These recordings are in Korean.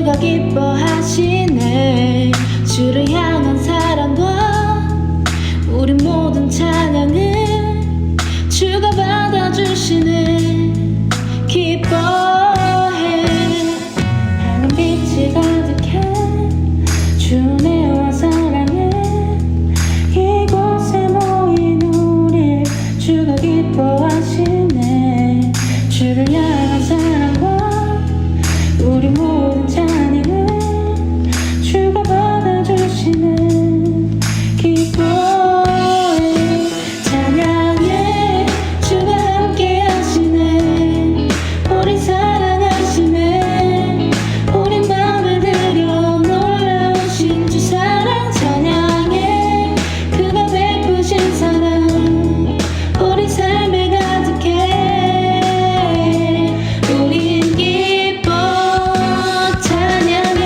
주가 기뻐하시네. 주를 향한 사랑과 우리 모든 찬양을 주가 받아주시네. 기뻐해. 밝은 빛이 가득해 주 은혜와 사랑에 이곳에 모인 우릴 주가 기뻐하시네. 주를 향한 사랑과 우리 모든 찬양을 주가 받아주시네. 기뻐해. 찬양해. 주가 함께 하시네. 우리 사랑하시네. 우리 맘을 들여 놀라우신 주 사랑 찬양해. 그가 베푸신 사랑 우리 삶에 가득해. 우린 기뻐 찬양해.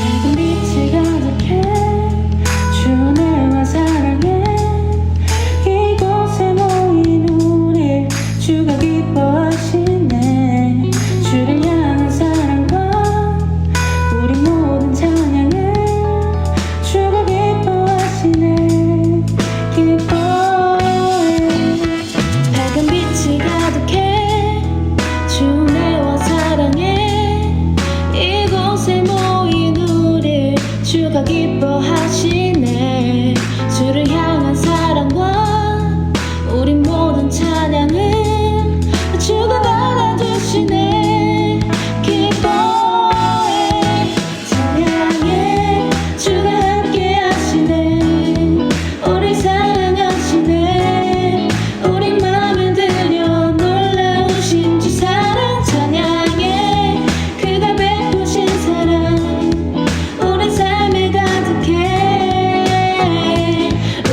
밝은 빛이 가득해 주 은혜와 사랑에 이곳에 모인 우릴 주가 기뻐하시네. 주를 향한 사랑과 우리 모든 찬양을 주가 기뻐하시네. 기뻐해. 밝은 빛이 가득해 주 은혜와 사랑에 이곳에 모인 우릴 주가 기뻐하시네. 주를 향한 사랑과 우리 모든 찬양을 주가 받아주시네. 기뻐해. 찬양해. 주가 함께 하시네. 우리 사랑하시네. 우리 맘을 들여 놀라우신 주 사랑 찬양해. 그가 베푸신 사랑 우리 삶에 가득해.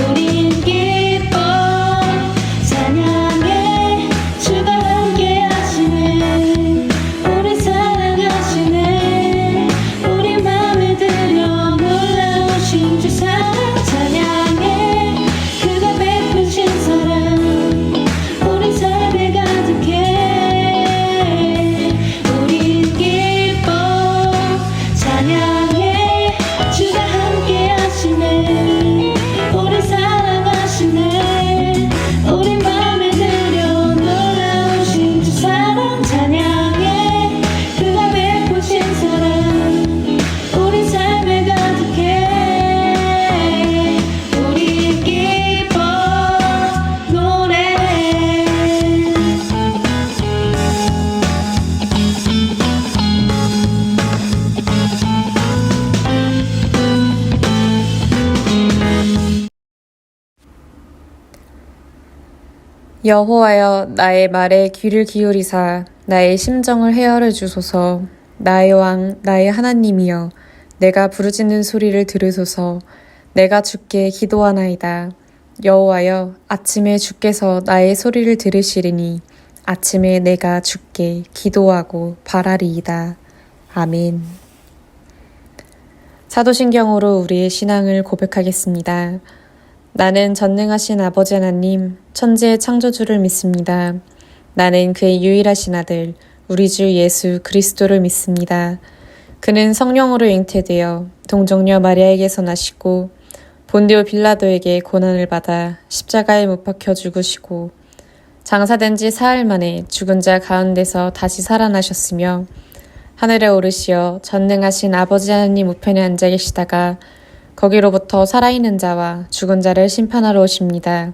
우린 기뻐 찬양해. 주가 함께 하시네. 우리 사랑하시네. 우리 맘을 들여 놀라우신 주 사랑 찬양해. 그가 베푸신 사랑 우리 삶에 가득해. 우린 기뻐 찬양해. 주가 함께 하시네. 우리 사랑하시네. 우리 맘에 들여 놀라우신 주 사랑 찬양해. 그가 베푸신 사랑 우리 삶에 가득해. 우리 기뻐 노래해. 여호와여, 나의 말에 귀를 기울이사 나의 심정을 헤아려 주소서. 나의 왕, 나의 하나님이여, 내가 부르짖는 소리를 들으소서. 내가 주께 기도하나이다. 여호와여, 아침에 주께서 나의 소리를 들으시리니 아침에 내가 주께 기도하고 바라리이다. 아멘. 사도신경으로 우리의 신앙을 고백하겠습니다. 나는 전능하신 아버지 하나님, 천지의 창조주를 믿습니다. 나는 그의 유일하신 아들, 우리 주 예수 그리스도를 믿습니다. 그는 성령으로 잉태되어 동정녀 마리아에게서 나시고 본디오 빌라도에게 고난을 받아 십자가에 못 박혀 죽으시고 장사된 지 사흘 만에 죽은 자 가운데서 다시 살아나셨으며 하늘에 오르시어 전능하신 아버지 하나님 우편에 앉아 계시다가 거기로부터 살아있는 자와 죽은 자를 심판하러 오십니다.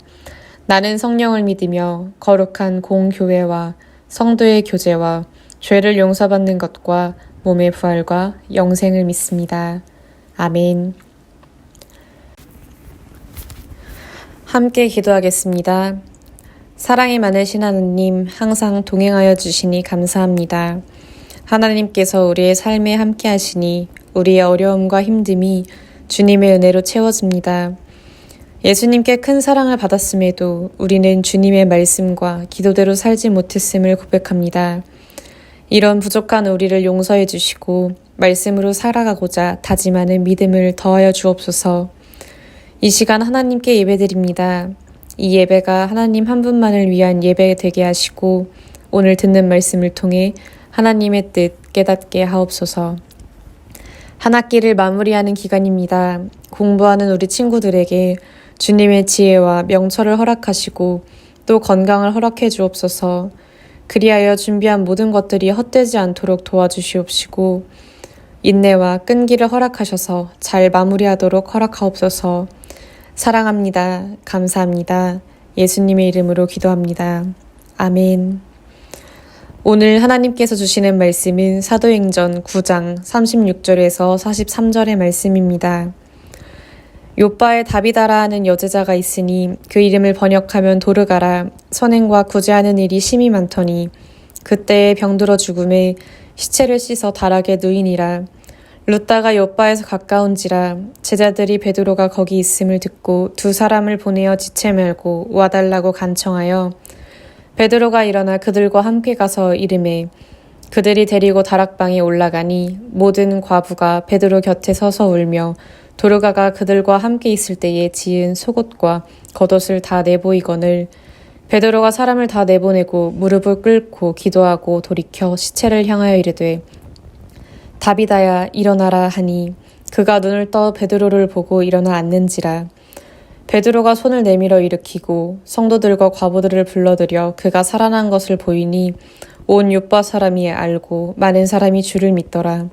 나는 성령을 믿으며 거룩한 공교회와 성도의 교제와 죄를 용서받는 것과 몸의 부활과 영생을 믿습니다. 아멘. 함께 기도하겠습니다. 사랑이 많으신 하나님, 항상 동행하여 주시니 감사합니다. 하나님께서 우리의 삶에 함께 하시니 우리의 어려움과 힘듦이 주님의 은혜로 채워집니다. 예수님께 큰 사랑을 받았음에도 우리는 주님의 말씀과 기도대로 살지 못했음을 고백합니다. 이런 부족한 우리를 용서해 주시고 말씀으로 살아가고자 다짐하는 믿음을 더하여 주옵소서. 이 시간 하나님께 예배드립니다. 이 예배가 하나님 한 분만을 위한 예배 되게 하시고 오늘 듣는 말씀을 통해 하나님의 뜻 깨닫게 하옵소서. 한 학기를 마무리하는 기간입니다. 공부하는 우리 친구들에게 주님의 지혜와 명철을 허락하시고 또 건강을 허락해 주옵소서. 그리하여 준비한 모든 것들이 헛되지 않도록 도와주시옵시고 인내와 끈기를 허락하셔서 잘 마무리하도록 허락하옵소서. 사랑합니다. 감사합니다. 예수님의 이름으로 기도합니다. 아멘. 오늘 하나님께서 주시는 말씀은 사도행전 9장 36절에서 43절의 말씀입니다. 욥바에 다비다라 하는 여제자가 있으니 그 이름을 번역하면 도르가라. 선행과 구제하는 일이 심히 많더니 그때에 병들어 죽음에 시체를 씻어 다락에 누이니라. 룻다가 욥바에서 가까운지라. 제자들이 베드로가 거기 있음을 듣고 두 사람을 보내어 지체 말고 와달라고 간청하여 베드로가 일어나 그들과 함께 가서 이르매 그들이 데리고 다락방에 올라가니 모든 과부가 베드로 곁에 서서 울며 도르가가 그들과 함께 있을 때에 지은 속옷과 겉옷을 다 내보이거늘 베드로가 사람을 다 내보내고 무릎을 꿇고 기도하고 돌이켜 시체를 향하여 이르되 다비다야 일어나라 하니 그가 눈을 떠 베드로를 보고 일어나 앉는지라. 베드로가 손을 내밀어 일으키고 성도들과 과부들을 불러들여 그가 살아난 것을 보이니 온 욥바 사람이 알고 많은 사람이 주를 믿더라.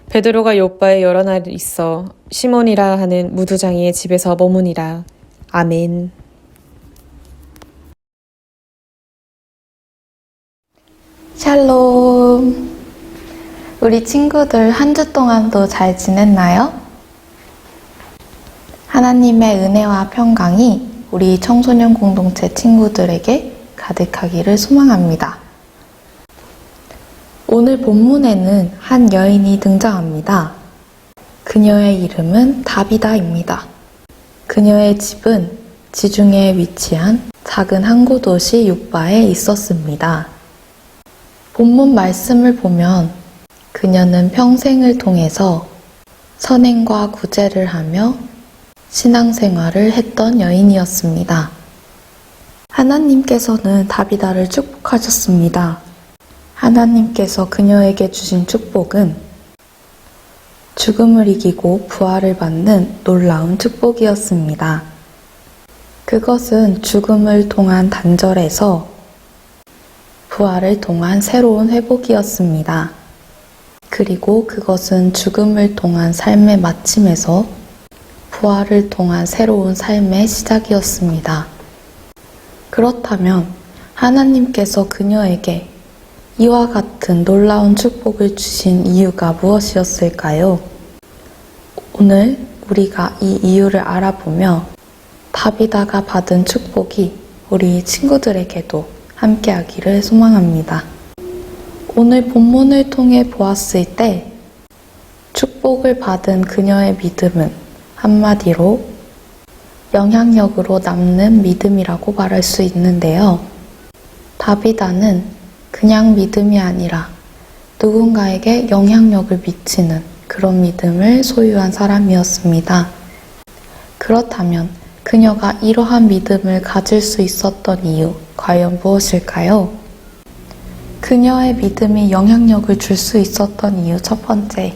베드로가 욥바에 여러 날 있어 시몬이라 하는 무두장이의 집에서 머무니라. 아멘. 샬롬. 우리 친구들 한 주 동안도 잘 지냈나요? 하나님의 은혜와 평강이 우리 청소년 공동체 친구들에게 가득하기를 소망합니다. 오늘 본문에는 한 여인이 등장합니다. 그녀의 이름은 다비다입니다. 그녀의 집은 지중해에 위치한 작은 항구 도시 욥바에 있었습니다. 본문 말씀을 보면 그녀는 평생을 통해서 선행과 구제를 하며 신앙생활을 했던 여인이었습니다. 하나님께서는 다비다를 축복하셨습니다. 하나님께서 그녀에게 주신 축복은 죽음을 이기고 부활을 받는 놀라운 축복이었습니다. 그것은 죽음을 통한 단절에서 부활을 통한 새로운 회복이었습니다. 그리고 그것은 죽음을 통한 삶의 마침에서 부활을 통한 새로운 삶의 시작이었습니다. 그렇다면 하나님께서 그녀에게 이와 같은 놀라운 축복을 주신 이유가 무엇이었을까요? 오늘 우리가 이 이유를 알아보며 다비다가 받은 축복이 우리 친구들에게도 함께하기를 소망합니다. 오늘 본문을 통해 보았을 때 축복을 받은 그녀의 믿음은 한마디로 영향력으로 남는 믿음이라고 말할 수 있는데요. 다비다는 그냥 믿음이 아니라 누군가에게 영향력을 미치는 그런 믿음을 소유한 사람이었습니다. 그렇다면 그녀가 이러한 믿음을 가질 수 있었던 이유, 과연 무엇일까요? 그녀의 믿음이 영향력을 줄 수 있었던 이유 첫 번째,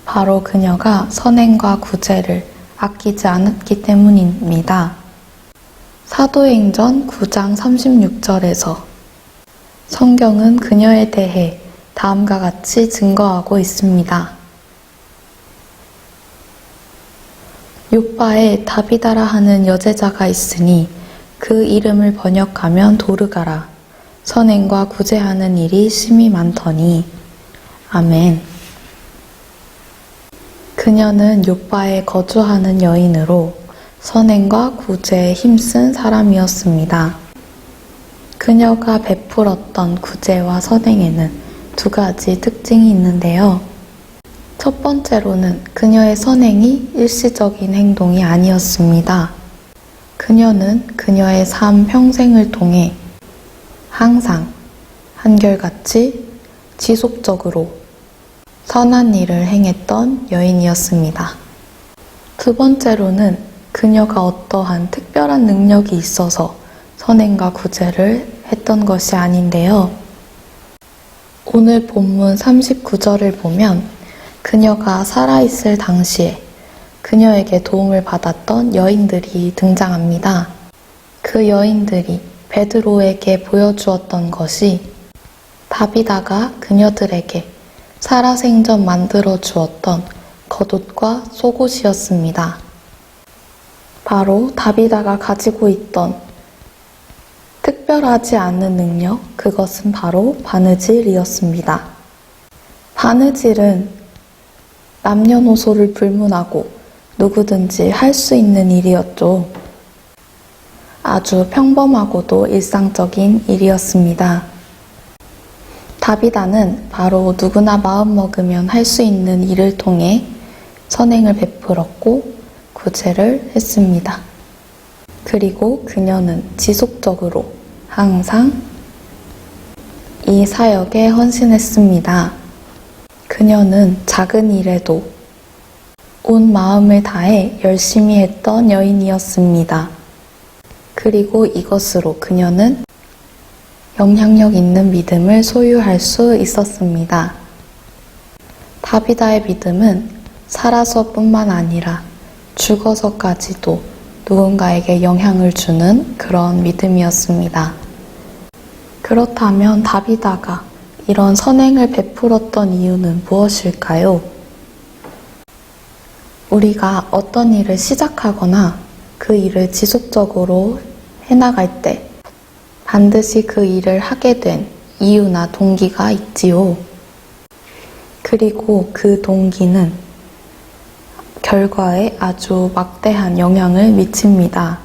바로 그녀가 선행과 구제를 아끼지 않았기 때문입니다. 사도행전 9장 36절에서 성경은 그녀에 대해 다음과 같이 증거하고 있습니다. 욥바에 다비다라 하는 여제자가 있으니 그 이름을 번역하면 도르가라. 선행과 구제하는 일이 심히 많더니. 아멘. 그녀는 욥바에 거주하는 여인으로 선행과 구제에 힘쓴 사람이었습니다. 그녀가 베풀었던 구제와 선행에는 두 가지 특징이 있는데요. 첫 번째로는 그녀의 선행이 일시적인 행동이 아니었습니다. 그녀는 그녀의 삶 평생을 통해 항상 한결같이 지속적으로 선한 일을 행했던 여인이었습니다. 두 번째로는 그녀가 어떠한 특별한 능력이 있어서 선행과 구제를 했던 것이 아닌데요. 오늘 본문 39절을 보면 그녀가 살아있을 당시에 그녀에게 도움을 받았던 여인들이 등장합니다. 그 여인들이 베드로에게 보여주었던 것이 다비다가 그녀들에게 살아생전 만들어 주었던 겉옷과 속옷이었습니다. 바로 다비다가 가지고 있던 특별하지 않은 능력, 그것은 바로 바느질이었습니다. 바느질은 남녀노소를 불문하고 누구든지 할 수 있는 일이었죠. 아주 평범하고도 일상적인 일이었습니다. 다비다는 바로 누구나 마음먹으면 할 수 있는 일을 통해 선행을 베풀었고 구제를 했습니다. 그리고 그녀는 지속적으로 항상 이 사역에 헌신했습니다. 그녀는 작은 일에도 온 마음을 다해 열심히 했던 여인이었습니다. 그리고 이것으로 그녀는 영향력 있는 믿음을 소유할 수 있었습니다. 다비다의 믿음은 살아서뿐만 아니라 죽어서까지도 누군가에게 영향을 주는 그런 믿음이었습니다. 그렇다면 다비다가 이런 선행을 베풀었던 이유는 무엇일까요? 우리가 어떤 일을 시작하거나 그 일을 지속적으로 해나갈 때 반드시 그 일을 하게 된 이유나 동기가 있지요. 그리고 그 동기는 결과에 아주 막대한 영향을 미칩니다.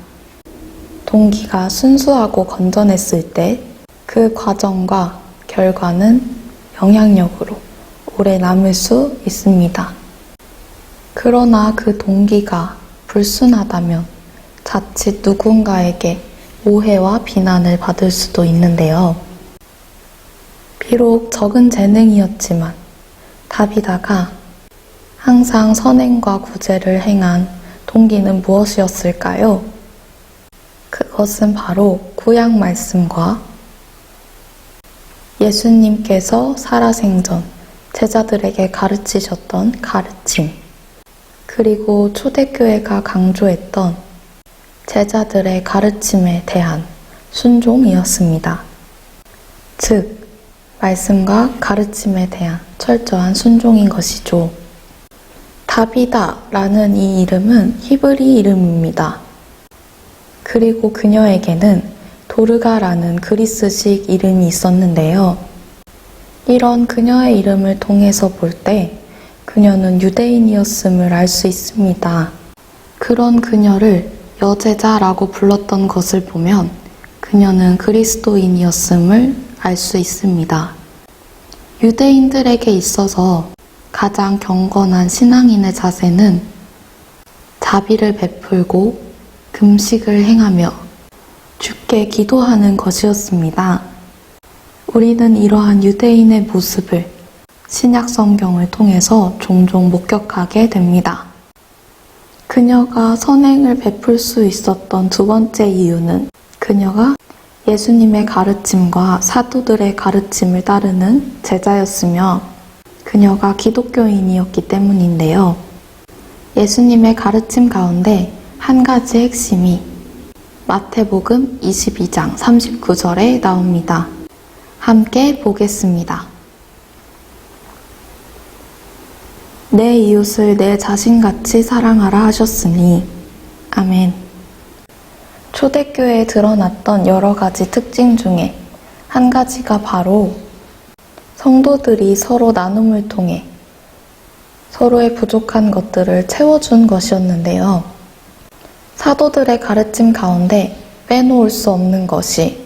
동기가 순수하고 건전했을 때 그 과정과 결과는 영향력으로 오래 남을 수 있습니다. 그러나 그 동기가 불순하다면 자칫 누군가에게 오해와 비난을 받을 수도 있는데요. 비록 적은 재능이었지만 다비다가 항상 선행과 구제를 행한 동기는 무엇이었을까요? 그것은 바로 구약 말씀과 예수님께서 살아생전 제자들에게 가르치셨던 가르침, 그리고 초대교회가 강조했던 제자들의 가르침에 대한 순종이었습니다. 즉, 말씀과 가르침에 대한 철저한 순종인 것이죠. 다비다라는 이 이름은 히브리 이름입니다. 그리고 그녀에게는 도르가라는 그리스식 이름이 있었는데요. 이런 그녀의 이름을 통해서 볼 때 그녀는 유대인이었음을 알 수 있습니다. 그런 그녀를 여제자라고 불렀던 것을 보면 그녀는 그리스도인이었음을 알 수 있습니다. 유대인들에게 있어서 가장 경건한 신앙인의 자세는 자비를 베풀고 금식을 행하며 주께 기도하는 것이었습니다. 우리는 이러한 유대인의 모습을 신약 성경을 통해서 종종 목격하게 됩니다. 그녀가 선행을 베풀 수 있었던 두 번째 이유는 그녀가 예수님의 가르침과 사도들의 가르침을 따르는 제자였으며 그녀가 기독교인이었기 때문인데요. 예수님의 가르침 가운데 한 가지 핵심이 마태복음 22장 39절에 나옵니다. 함께 보겠습니다. 내 이웃을 내 자신같이 사랑하라 하셨으니 아멘. 초대교회에 드러났던 여러 가지 특징 중에 한 가지가 바로 성도들이 서로 나눔을 통해 서로의 부족한 것들을 채워준 것이었는데요. 사도들의 가르침 가운데 빼놓을 수 없는 것이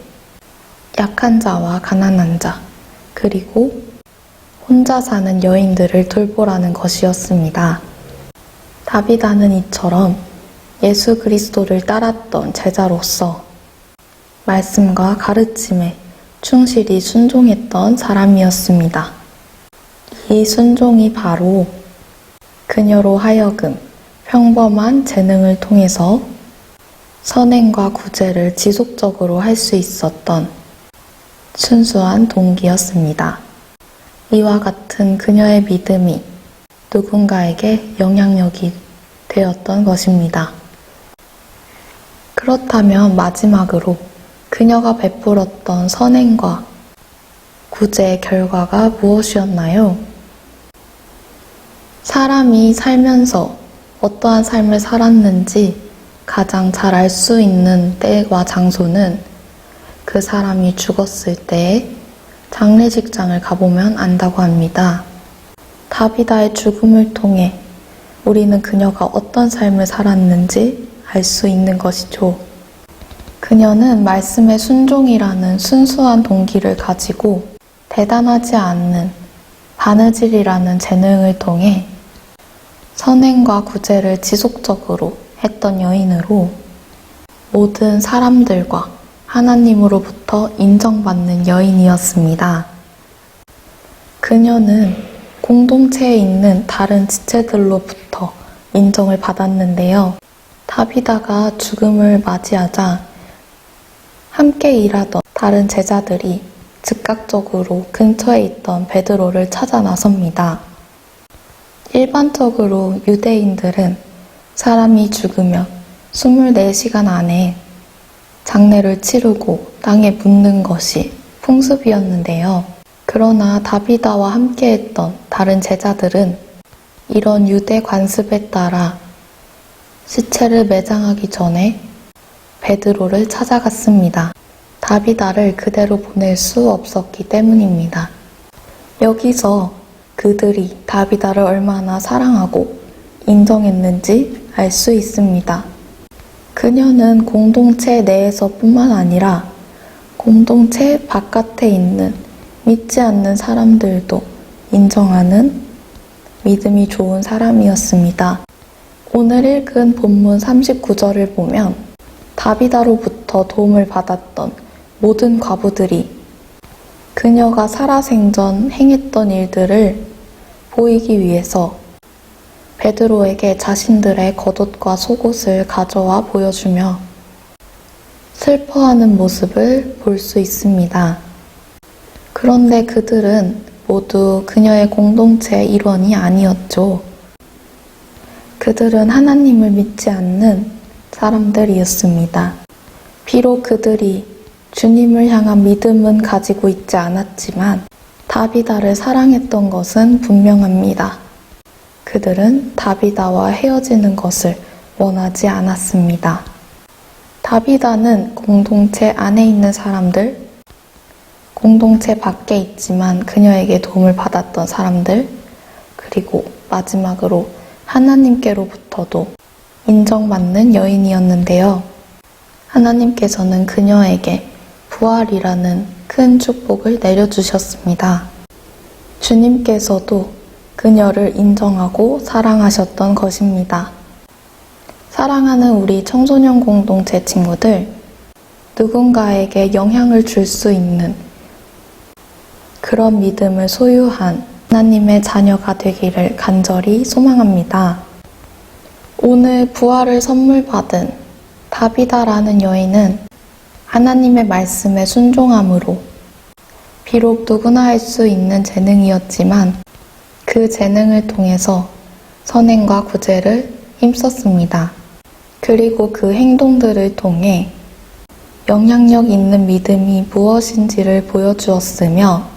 약한 자와 가난한 자, 그리고 혼자 사는 여인들을 돌보라는 것이었습니다. 다비다는 이처럼 예수 그리스도를 따랐던 제자로서 말씀과 가르침에 충실히 순종했던 사람이었습니다. 이 순종이 바로 그녀로 하여금 평범한 재능을 통해서 선행과 구제를 지속적으로 할 수 있었던 순수한 동기였습니다. 이와 같은 그녀의 믿음이 누군가에게 영향력이 되었던 것입니다. 그렇다면 마지막으로 그녀가 베풀었던 선행과 구제의 결과가 무엇이었나요? 사람이 살면서 어떠한 삶을 살았는지 가장 잘 알 수 있는 때와 장소는 그 사람이 죽었을 때에 장례식장을 가보면 안다고 합니다. 다비다의 죽음을 통해 우리는 그녀가 어떤 삶을 살았는지 알 수 있는 것이죠. 그녀는 말씀의 순종이라는 순수한 동기를 가지고 대단하지 않는 바느질이라는 재능을 통해 선행과 구제를 지속적으로 했던 여인으로 모든 사람들과 하나님으로부터 인정받는 여인이었습니다. 그녀는 공동체에 있는 다른 지체들로부터 인정을 받았는데요. 다비다가 죽음을 맞이하자 함께 일하던 다른 제자들이 즉각적으로 근처에 있던 베드로를 찾아 나섭니다. 일반적으로 유대인들은 사람이 죽으면 24시간 안에 장례를 치르고 땅에 묻는 것이 풍습이었는데요. 그러나 다비다와 함께했던 다른 제자들은 이런 유대 관습에 따라 시체를 매장하기 전에 베드로를 찾아갔습니다. 다비다를 그대로 보낼 수 없었기 때문입니다. 여기서 그들이 다비다를 얼마나 사랑하고 인정했는지 알 수 있습니다. 그녀는 공동체 내에서뿐만 아니라 공동체 바깥에 있는 믿지 않는 사람들도 인정하는 믿음이 좋은 사람이었습니다. 오늘 읽은 본문 39절을 보면 다비다로부터 도움을 받았던 모든 과부들이 그녀가 살아생전 행했던 일들을 보이기 위해서 베드로에게 자신들의 겉옷과 속옷을 가져와 보여주며 슬퍼하는 모습을 볼 수 있습니다. 그런데 그들은 모두 그녀의 공동체의 일원이 아니었죠. 그들은 하나님을 믿지 않는 사람들이었습니다. 비록 그들이 주님을 향한 믿음은 가지고 있지 않았지만 다비다를 사랑했던 것은 분명합니다. 그들은 다비다와 헤어지는 것을 원하지 않았습니다. 다비다는 공동체 안에 있는 사람들, 공동체 밖에 있지만 그녀에게 도움을 받았던 사람들, 그리고 마지막으로 하나님께로부터도 인정받는 여인이었는데요. 하나님께서는 그녀에게 부활이라는 큰 축복을 내려주셨습니다. 주님께서도 그녀를 인정하고 사랑하셨던 것입니다. 사랑하는 우리 청소년 공동체 친구들, 누군가에게 영향을 줄 수 있는 그런 믿음을 소유한 하나님의 자녀가 되기를 간절히 소망합니다. 오늘 부활을 선물 받은 다비다라는 여인은 하나님의 말씀에 순종함으로 비록 누구나 할 수 있는 재능이었지만 그 재능을 통해서 선행과 구제를 힘썼습니다. 그리고 그 행동들을 통해 영향력 있는 믿음이 무엇인지를 보여주었으며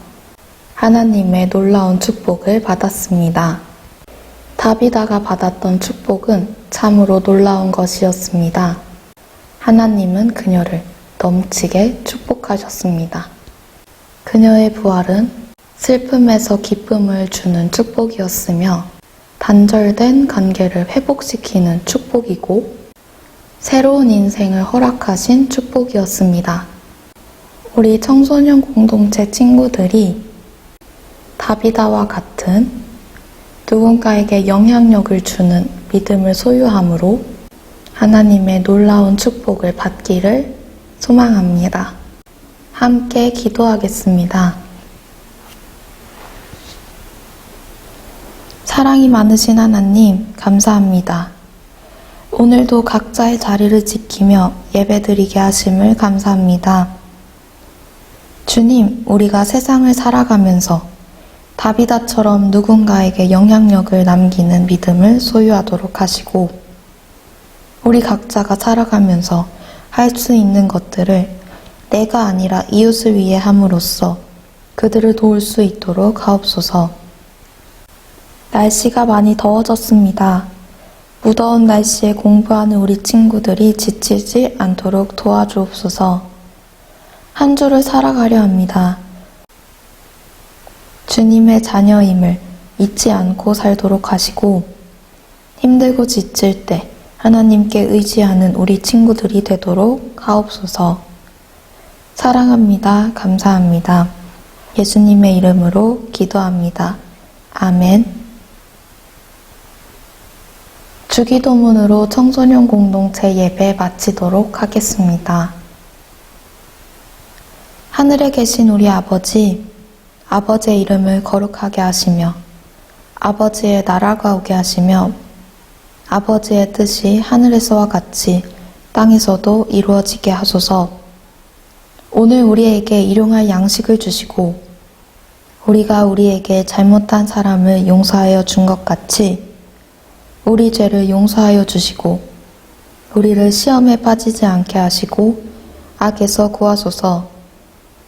하나님의 놀라운 축복을 받았습니다. 다비다가 받았던 축복은 참으로 놀라운 것이었습니다. 하나님은 그녀를 넘치게 축복하셨습니다. 그녀의 부활은 슬픔에서 기쁨을 주는 축복이었으며 단절된 관계를 회복시키는 축복이고 새로운 인생을 허락하신 축복이었습니다. 우리 청소년 공동체 친구들이 다비다와 같은 누군가에게 영향력을 주는 믿음을 소유함으로 하나님의 놀라운 축복을 받기를 소망합니다. 함께 기도하겠습니다. 사랑이 많으신 하나님, 감사합니다. 오늘도 각자의 자리를 지키며 예배드리게 하심을 감사합니다. 주님, 우리가 세상을 살아가면서 다비다처럼 누군가에게 영향력을 남기는 믿음을 소유하도록 하시고, 우리 각자가 살아가면서 할 수 있는 것들을 내가 아니라 이웃을 위해 함으로써 그들을 도울 수 있도록 하옵소서. 날씨가 많이 더워졌습니다. 무더운 날씨에 공부하는 우리 친구들이 지치지 않도록 도와주옵소서. 한 주를 살아가려 합니다. 주님의 자녀임을 잊지 않고 살도록 하시고, 힘들고 지칠 때 하나님께 의지하는 우리 친구들이 되도록 하옵소서. 사랑합니다. 감사합니다. 예수님의 이름으로 기도합니다. 아멘. 주기도문으로 청소년 공동체 예배 마치도록 하겠습니다. 하늘에 계신 우리 아버지, 아버지의 이름을 거룩하게 하시며 아버지의 나라가 오게 하시며 아버지의 뜻이 하늘에서와 같이 땅에서도 이루어지게 하소서. 오늘 우리에게 일용할 양식을 주시고 우리가 우리에게 잘못한 사람을 용서하여 준 것 같이 우리 죄를 용서하여 주시고 우리를 시험에 빠지지 않게 하시고 악에서 구하소서.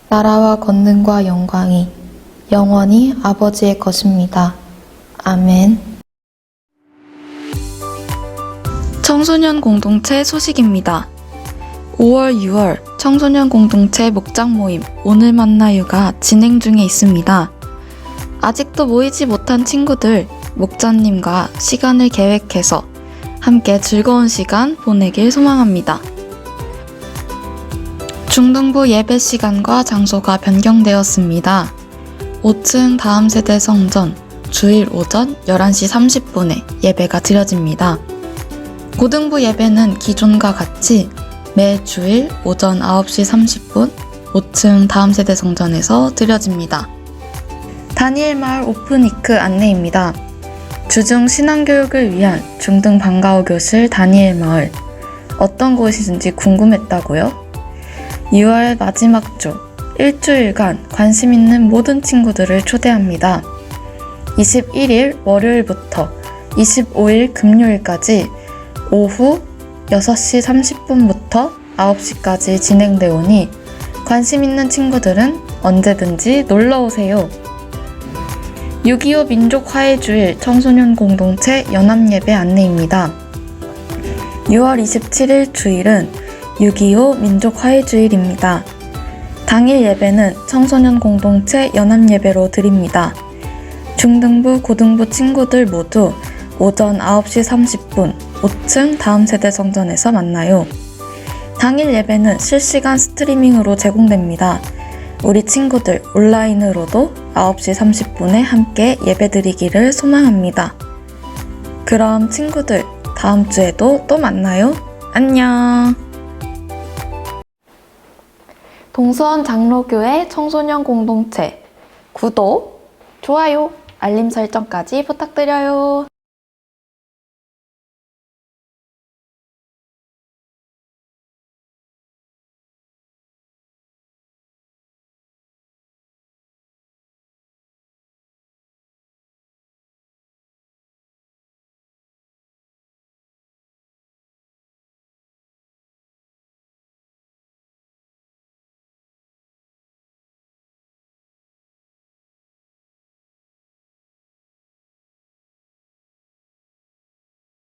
나라와 권능과 영광이 영원히 아버지의 것입니다. 아멘. 청소년 공동체 소식입니다. 5월, 6월 청소년 공동체 목장 모임 오늘 만나요가 진행 중에 있습니다. 아직도 모이지 못한 친구들, 목자님과 시간을 계획해서 함께 즐거운 시간 보내길 소망합니다. 중등부 예배 시간과 장소가 변경되었습니다. 5층 다음 세대 성전 주일 오전 11시 30분에 예배가 드려집니다. 고등부 예배는 기존과 같이 매 주일 오전 9시 30분 5층 다음 세대 성전에서 드려집니다. 다니엘 마을 오픈위크 안내입니다. 주중 신앙교육을 위한 중등 방과후 교실 다니엘 마을. 어떤 곳이든지 궁금했다고요? 6월 마지막 주 일주일간 관심 있는 모든 친구들을 초대합니다. 21일 월요일부터 25일 금요일까지 오후 6시 30분부터 9시까지 진행되오니 관심 있는 친구들은 언제든지 놀러오세요. 6.25 민족화해주일 청소년 공동체 연합예배 안내입니다. 6월 27일 주일은 6.25 민족화해주일입니다. 당일 예배는 청소년 공동체 연합예배로 드립니다. 중등부, 고등부 친구들 모두 오전 9시 30분 5층 다음 세대 성전에서 만나요. 당일 예배는 실시간 스트리밍으로 제공됩니다. 우리 친구들 온라인으로도 9시 30분에 함께 예배드리기를 소망합니다. 그럼 친구들 다음 주에도 또 만나요. 안녕. 동수원 장로교회 청소년 공동체 구독, 좋아요, 알림 설정까지 부탁드려요.